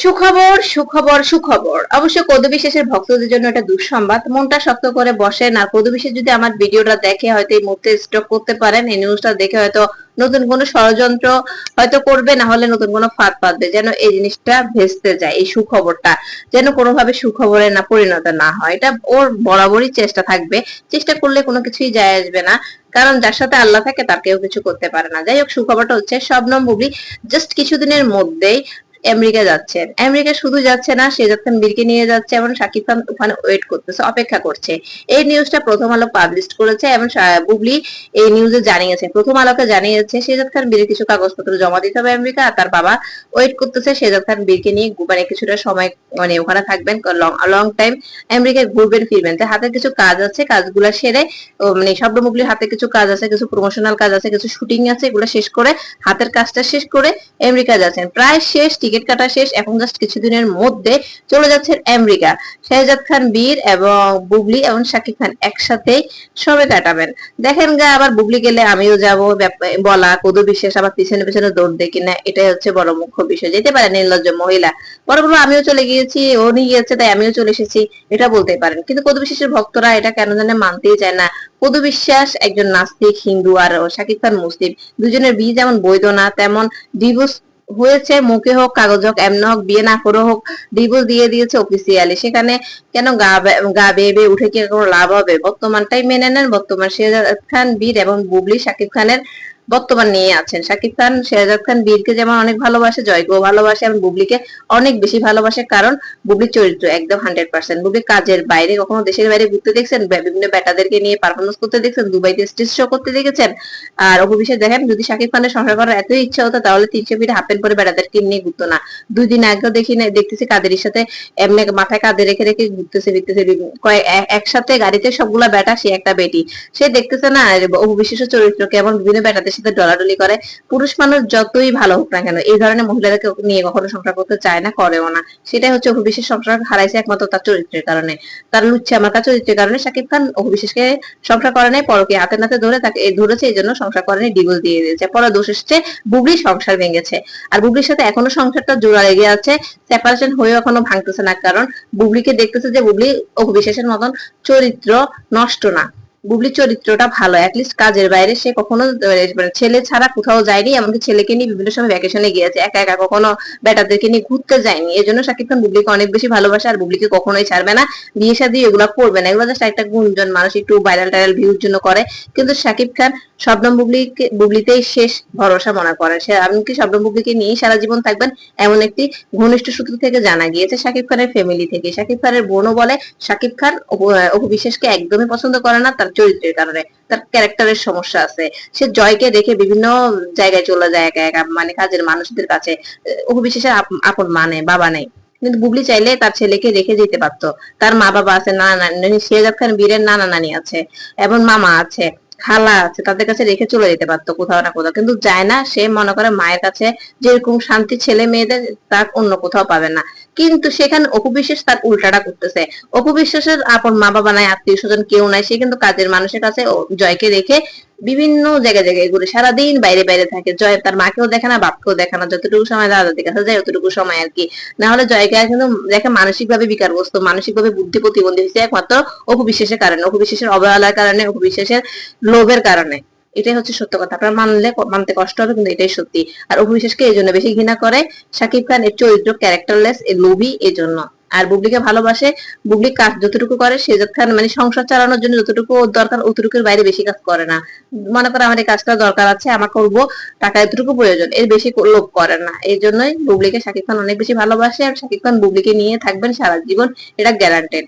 সুখবর সুখবর সুখবর। অবশ্য কদু বিশ্বাসের ভক্তদের জন্য এটা দুঃসংবাদ। মনটা শক্ত করে বসেন, আর কদু বিশ্বাস যদি আমার ভিডিওটা দেখে হয়তো এই মুহূর্তে স্টপ করতে পারেন। এই নিউজটা দেখে হয়তো নতুন কোনো ষড়যন্ত্র হয়তো করবে, না হলে নতুন কোনো ফাঁদ পাতবে, যেন এই জিনিসটা ভেস্তে যায়, এই সুখবরটা যেন কোনোভাবে সুখবরে না পরিণত না হয়। এটা ওর বরাবরই চেষ্টা থাকবে, চেষ্টা করলে কোনো কিছুই যায় আসবে না, কারণ যার সাথে আল্লাহ থাকে তার কেউ কিছু করতে পারে না। যাই হোক, সুখবরটা হচ্ছে শবনম বুবলি জাস্ট কিছুদিনের মধ্যেই আমেরিকা যাচ্ছেন। আমেরিকা শুধু যাচ্ছে না, শেহজাদ খান বীরকে নিয়ে যাচ্ছে এবং শাকিব খান ওখানে ওয়েট করতেছে, অপেক্ষা করছে। এই নিউজটা প্রথম আলো পাবলিশ করেছে এবং বুবলি এই নিউজে জানিয়েছে, প্রথম আলোকে জানিয়েছে শেহজাদ খান বীরের কিছু কাগজপত্র জমা দিতে হবে আমেরিকা, আর তার বাবা ওয়েট করতেছে শেহজাদ খান বীরকে নিয়ে, মানে কিছুটা সময় মানে ওখানে থাকবেন, লং টাইম আমেরিকায় ঘুরবেন ফিরবেন। যে হাতে কিছু কাজ আছে, কাজগুলো সেরে মানে শবনম বুবলির হাতে কিছু কাজ আছে, কিছু প্রমোশনাল কাজ আছে, কিছু শুটিং আছে, এগুলো শেষ করে হাতের কাজটা শেষ করে আমেরিকা যাচ্ছেন। প্রায় শেষ, টিকিট কাটা শেষ, এখন জাস্ট কিছুদিনের মধ্যে চলে যাচ্ছেন আমেরিকা। শেহজাদ খান বীর এবং বুবলি এবং শাকিব খান একসাথেই সবে কাটাবেন। দেখেন গা, আবার বুবলি গেলে আমিও যাব বলা, কদু বিশ্বাস আবার পিছনে পিছনে দৌড় দেয় কিনা, এটাই হচ্ছে বড় মুখ্য বিষয়। যেতে পারে নির্লজ্জ মহিলা, বড় বড় আমিও চলে গিয়েছি, ও নিয়ে গিয়েছে তাই আমিও চলে এসেছি, এটা বলতে পারেন। কিন্তু কদু বিশ্বাসের ভক্তরা এটা কেন জানে মানতেই চায় না। কদু বিশ্বাস একজন নাস্তিক হিন্দু, আর শাকিব খান মুসলিম। দুজনের বিয়ে যেমন বৈধ না, তেমন ডিভোর্স হয়েছে, মুখে হোক কাগজ হোক, এমন হোক, বিয়ে না করে হোক, ডিভোর্স দিয়ে দিয়েছে অফিসিয়ালি। সেখানে কেন গা বেয়ে বেয়ে উঠে কি কোনো লাভ হবে? বর্তমানটাই মেনে নেন। বর্তমান শেহজাদ খান বীর এবং বুবলি শাকিব খানের বর্তমান নিয়ে আছেন। শাকিব খান শেহজাদ খান বীরকে যেমন অনেক ভালোবাসে, জয়কেও ভালোবাসে এবং বুবলিকে অনেক বেশি ভালোবাসে, কারণ বুবলির চরিত্র একদম 100%। বুবলি কাজের বাইরে কখনো দেশের বাইরে ঘুরতে দেখছেন? বিভিন্ন বেটাদেরকে নিয়ে পারফরমেন্স করতে দেখছেন? দুবাইতে স্টেজ শো করতে দেখেছেন? আর অপু বিশ্বাস দেখেন, যদি শাকিব খানের সংসার করার এতই ইচ্ছা হতো তাহলে 300 ফিট হাফ প্যান্ট পরে বেটাদেরকে নিয়ে ঘুরতো না। 2 দিন আগেও দেখতেছি কাদেরের সাথে এমনি মাথায় কাঁধে রেখে রেখে ঘুরতেছে ফিরতেছে, একসাথে গাড়িতে সবগুলা বেটা, সে একটা বেটি। সে দেখতেছে না অপু বিশ্বাসের চরিত্র কেমন, বিভিন্ন বেটাদের সাথে ডলাডলি করে। পুরুষ মানুষ যতই ভালো হোক না কেন, এই ধরনের মহিলাদেরকে নিয়ে কখনো সংসার করতে চায় না, করেও না। সেটাই হচ্ছে অপু বিশ্বাস সংসার হারাইছে একমাত্র তার চরিত্রের কারণে, তার লুচ্ছা মার্কা চরিত্রের কারণে। শাকিব খান অপু বিশ্বাসকে সংসার করে নাই, পরকে হাতে নাতে ধরে তাকে ধরেছে, এই জন্য সংসার করে নাই, ডিভোর্স দিয়ে দিয়েছে। পরে দোষ এসছে বুবলি, সংসার ভেঙেছে। আর বুবলির সাথে এখনো সংসারটা জোড়া লেগে আছে, সেপারেশন হয়েও এখনো ভাঙতেছে না, কারণ বুবলিকে দেখতেছে যে বুবলি অপু বিশ্বাসের মতন চরিত্র নষ্ট না। বুবলির চরিত্রটা ভালো, অ্যাটলিস্ট কাজের বাইরে সে কখনো মানে ছেলে ছাড়া কোথাও যায়নি, এমনকি ছেলেকে নিয়ে বিভিন্ন সময় ভ্যাকেশনে গিয়েছে, একা একা কখনো বেটাদেরকে নিয়ে ঘুরতে যায়নি। এই জন্য শাকিব খান বুবলিকে অনেক বেশি ভালোবাসে, আর বুবলিকে কখনোই ছাড়বে না। বিয়ে শাদী এগুলো করবে না, এগুলো জাস্ট একটা গুঞ্জন, মানুষ একটু ভাইরাল টাইরাল ভিউর জন্য করে। কিন্তু শাকিব খান শবনম বুবলিতেই শেষ ভরসা মনে করেন সে, এমনকি শবনম বুবলিকে নিয়েই সারা জীবন থাকবেন, এমন একটি ঘনিষ্ঠ সূত্র থেকে জানা গিয়েছে, শাকিব খানের ফ্যামিলি থেকে। শাকিব খানের বোনও বলে শাকিব খান অপু বিশ্বাসকে একদমই পছন্দ করে না, তার চরিত্রের কারণে, তার ক্যারেক্টারের সমস্যা আছে। সে জয়কে রেখে বিভিন্ন জায়গায় চলে যায় একা একা, মানে কাজের মানুষদের কাছে। অপু বিশ্বাসের আপন মানে বাবা নেই, কিন্তু বুবলি চাইলে তার ছেলেকে রেখে যেতে পারতো। তার মা বাবা আছে, নানা নানি, শেহজাদ খান বীরের নানা নানি আছে এবং মামা আছে, খালা আছে, তাদের কাছে রেখে চলে যেতে পারতো কোথাও না কোথাও, কিন্তু যায় না। সে মনে করে মায়ের কাছে যেরকম শান্তি ছেলে মেয়েদের তার অন্য কোথাও পাবে না। কিন্তু সেখানে অপু বিশ্বাস তার উল্টাটা করতেছে। অপু বিশ্বাসের আপন মা বাবা নাই, আত্মীয় স্বজন কেউ নাই, সে কিন্তু কাজের মানুষের কাছে জয়কে রেখে বিভিন্ন জায়গায় জায়গায় ঘুরে সারাদিন বাইরে বাইরে থাকে। জয় তার মাকেও দেখে না, বাপকেও দেখে না, যতটুকু সময় দাদাদের কাছে যায় অতটুকু সময় আর কি। না হলে জয়কে কিন্তু দেখে মানসিক ভাবে বিকারগ্রস্ত, মানসিক ভাবে বুদ্ধি প্রতিবন্ধী হয়েছে একমাত্র অপু বিশ্বাসের কারণে, অপু বিশ্বাসের অবহেলার কারণে, অপু বিশ্বাসের লোভের কারণে। এটাই হচ্ছে সত্য কথা, আপনার মানলে মানতে কষ্ট হবে, কিন্তু এটাই সত্যি। আর অপু বিশ্বাসকে এই জন্য বেশি ঘৃণা করে শাকিব খান, এর চরিত্র ক্যারেক্টারলেস, এ লোভী, এই জন্য। আর বুবলিকে ভালোবাসে। বুবলি কাজ যতটুকু করে শেহজাদ খান মানে সংসার চালানোর জন্য যতটুকু ওর দরকার অতটুকুর বাইরে বেশি কাজ করে না। মনে করে আমার এই কাজটা দরকার আছে, আমার করবো, টাকা এতটুকু প্রয়োজন, এর বেশি লোভ করে না। এই জন্যই বুবলিকে শাকিব খান অনেক বেশি ভালোবাসে, আর শাকিব খান বুবলিকে নিয়ে থাকবেন সারা জীবন, এটা গ্যারান্টেড।